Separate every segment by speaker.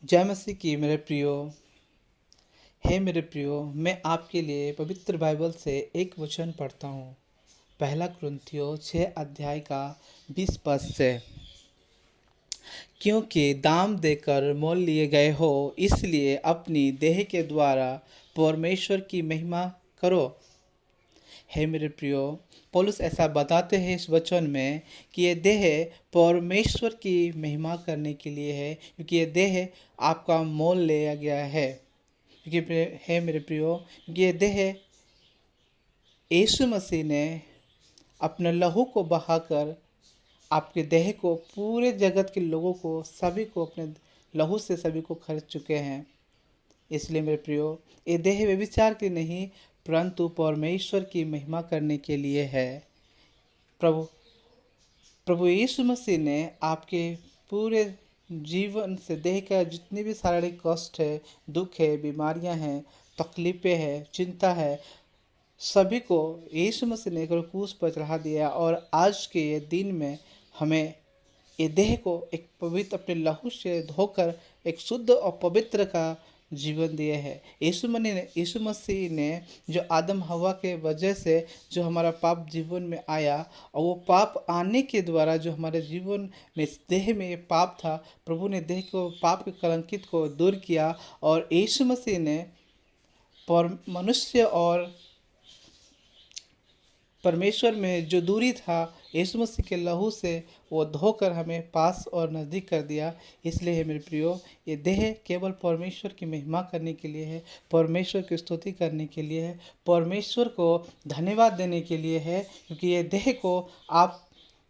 Speaker 1: जय मसीह की मेरे प्रियो। हे मेरे प्रियो, मैं आपके लिए पवित्र बाइबल से एक वचन पढ़ता हूँ। पहला कुरिन्थियों 6 अध्याय का 20 पद से। क्योंकि दाम देकर मोल लिए गए हो, इसलिए अपनी देह के द्वारा परमेश्वर की महिमा करो। हे मेरे प्रियो, पौलुस ऐसा बताते हैं इस वचन में कि ये देह परमेश्वर की महिमा करने के लिए है, क्योंकि ये देह आपका मोल लिया गया है। क्योंकि हे मेरे प्रियो, क्योंकि ये देह यीशु मसीह ने अपने लहू को बहाकर आपके देह को, पूरे जगत के लोगों को, सभी को अपने लहू से सभी को खरीद चुके हैं। इसलिए मेरे प्रियो, ये देह व्यभिचार की नहीं परंतु परमेश्वर की महिमा करने के लिए है। प्रभु प्रभु यीशु मसीह ने आपके पूरे जीवन से देह का जितने भी शारीरिक कष्ट है, दुख है, बीमारियां हैं, तकलीफ़ें हैं, चिंता है, सभी को यीशु मसीह ने क्रूस पर चढ़ा दिया। और आज के ये दिन में हमें ये देह को एक पवित्र अपने लहू से धोकर एक शुद्ध और पवित्र का जीवन दिए है। यीशु मसीह ने जो आदम हवा के वजह से जो हमारा पाप जीवन में आया, और वो पाप आने के द्वारा जो हमारे जीवन में इस देह में ये पाप था, प्रभु ने देह को, पाप के कलंकित को दूर किया। और यीशु मसीह ने मनुष्य और परमेश्वर में जो दूरी था, यीशु मसीह के लहू से वो धोकर हमें पास और नज़दीक कर दिया। इसलिए है मेरे प्रियो, ये देह केवल परमेश्वर की महिमा करने के लिए है, परमेश्वर की स्तुति करने के लिए है, परमेश्वर को धन्यवाद देने के लिए है। क्योंकि ये देह को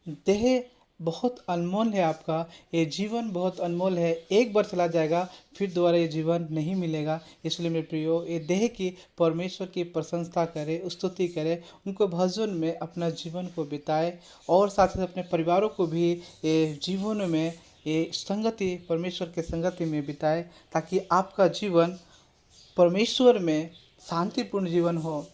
Speaker 1: देह बहुत अनमोल है, आपका ये जीवन बहुत अनमोल है। एक बार चला जाएगा, फिर दोबारा ये जीवन नहीं मिलेगा। इसलिए मेरे प्रियो, ये देह की परमेश्वर की प्रशंसा करें, स्तुति करें, उनको भजन में अपना जीवन को बिताए, और साथ ही अपने परिवारों को भी ये जीवन में ये संगति, परमेश्वर के संगति में बिताए, ताकि आपका जीवन परमेश्वर में शांतिपूर्ण जीवन हो।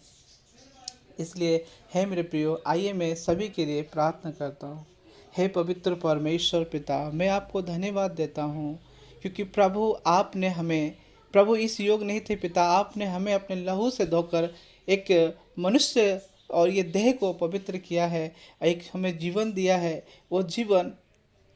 Speaker 1: इसलिए है मेरे प्रियो, आइए मैं सभी के लिए प्रार्थना करता हूँ। हे पवित्र परमेश्वर पिता, मैं आपको धन्यवाद देता हूँ, क्योंकि प्रभु आपने हमें, प्रभु इस योग नहीं थे पिता, आपने हमें अपने लहू से धोकर एक मनुष्य और ये देह को पवित्र किया है, एक हमें जीवन दिया है, वो जीवन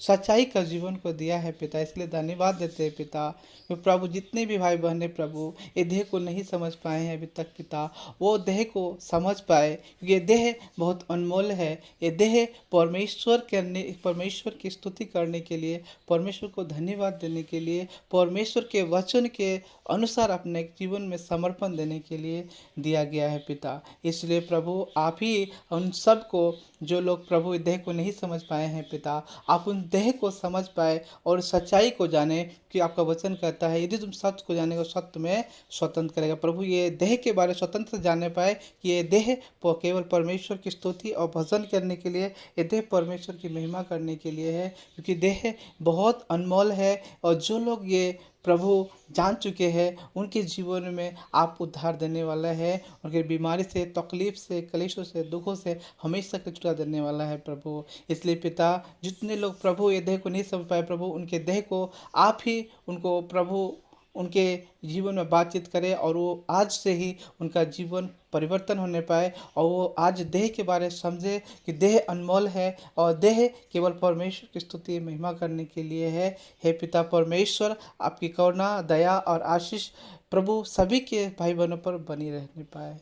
Speaker 1: सच्चाई का जीवन को दिया है पिता। इसलिए धन्यवाद देते हैं पिता। कि प्रभु जितने भी भाई बहन हैं प्रभु, ये देह को नहीं समझ पाए हैं अभी तक पिता, वो देह को समझ पाए, क्योंकि ये देह बहुत अनमोल है। ये देह परमेश्वर की स्तुति करने के लिए, परमेश्वर को धन्यवाद देने के लिए, परमेश्वर के वचन के अनुसार अपने जीवन में समर्पण देने के लिए दिया गया है पिता। इसलिए प्रभु आप ही उन सब को, जो लोग प्रभु देह को नहीं समझ पाए हैं पिता, आप उन देह को समझ पाए और सच्चाई को जाने, कि आपका वचन कहता है यदि तुम सत्य को जानेगा सत्य में स्वतंत्र करेगा। प्रभु ये देह के बारे में स्वतंत्र से जाने पाए कि ये देह केवल परमेश्वर की स्तुति और भजन करने के लिए, ये देह परमेश्वर की महिमा करने के लिए है, क्योंकि देह बहुत अनमोल है। और जो लोग ये प्रभु जान चुके हैं, उनके जीवन में आप उद्धार देने वाला है, उनके बीमारी से, तकलीफ से, कलेशों से, दुखों से हमेशा के छुड़ा देने वाला है प्रभु। इसलिए पिता, जितने लोग प्रभु ये देह को नहीं समझ पाए प्रभु, उनके देह को आप ही उनको प्रभु उनके जीवन में बातचीत करें, और वो आज से ही उनका जीवन परिवर्तन होने पाए, और वो आज देह के बारे में समझे कि देह अनमोल है, और देह केवल परमेश्वर की स्तुति महिमा करने के लिए है। हे पिता परमेश्वर, आपकी करुणा, दया और आशीष प्रभु सभी के भाई बहनों पर बनी रहने पाए।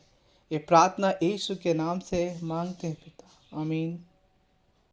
Speaker 1: ये प्रार्थना यीशु के नाम से मांगते हैं पिता, आमीन।